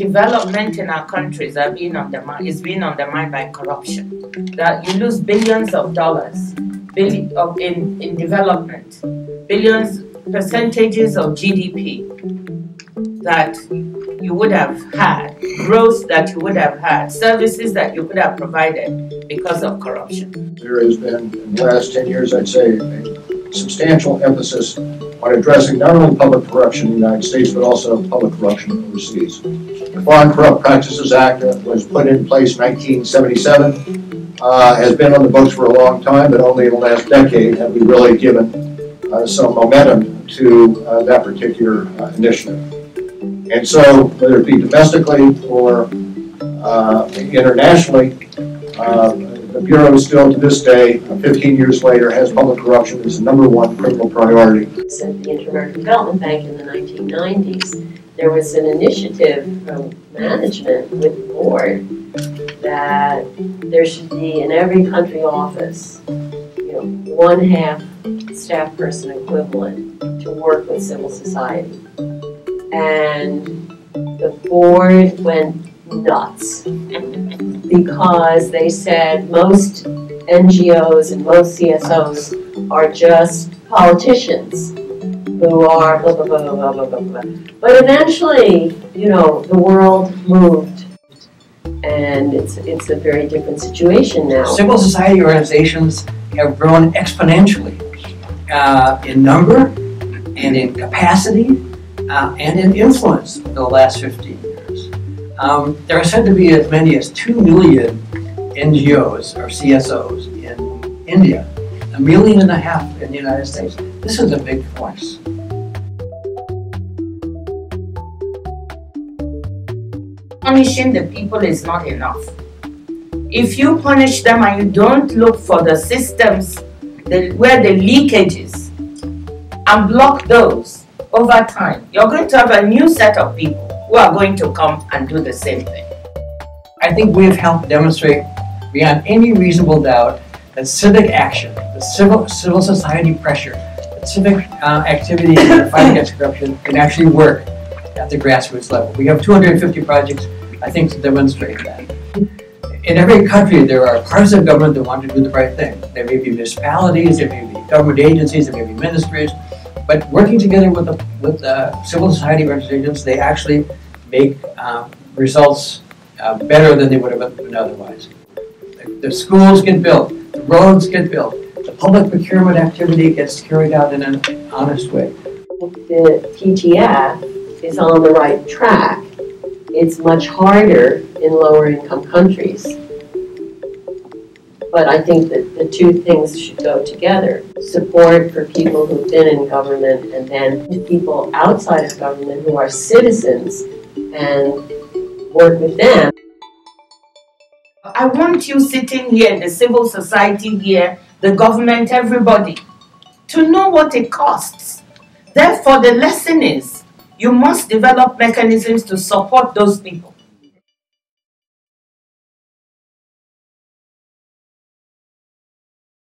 development in our countries are being undermined, is being undermined by corruption. That you lose billions of dollars in development, billions, percentages of GDP that you would have had, growth that you would have had, services that you could have provided because of corruption. There has been, in the last 10 years, I'd say, a substantial emphasis on addressing not only public corruption in the United States, but also public corruption overseas. The Foreign Corrupt Practices Act that was put in place in 1977 has been on the books for a long time, but only in the last decade have we really given some momentum to that particular initiative. And so, whether it be domestically or internationally, the Bureau still to this day, 15 years later, has public corruption as the #1 criminal priority. At the Inter-American Development Bank in the 1990s, there was an initiative from management with the board that there should be in every country office, one-half staff person equivalent to work with civil society. And the board went nuts because they said most NGOs and most CSOs are just politicians who are blah, blah, blah, blah, blah, blah, blah. But eventually, the world moved, and it's a very different situation now. Civil society organizations have grown exponentially in number and in capacity and in influence over the last 15 years. There are said to be as many as 2 million NGOs or CSOs in India, 1.5 million in the United States. This is a big force. Punishing the people is not enough. If you punish them and you don't look for the systems where the leakages and block those over time, you're going to have a new set of people who are going to come and do the same thing. I think we have helped demonstrate beyond any reasonable doubt that civic action, the civil society pressure, that civic activity in the fight against corruption can actually work at the grassroots level. We have 250 projects, I think, to demonstrate that. In every country, there are parts of government that want to do the right thing. There may be municipalities, there may be government agencies, there may be ministries, but working together with the civil society organizations, they actually make results better than they would have been otherwise. The schools get built, the roads get built, the public procurement activity gets carried out in an honest way. The PTF is on the right track. It's much harder in lower income countries. But I think that the two things should go together. Support for people who've been in government, and then people outside of government who are citizens, and work with them. I want you sitting here, the civil society here, the government, everybody, to know what it costs. Therefore, the lesson is, you must develop mechanisms to support those people.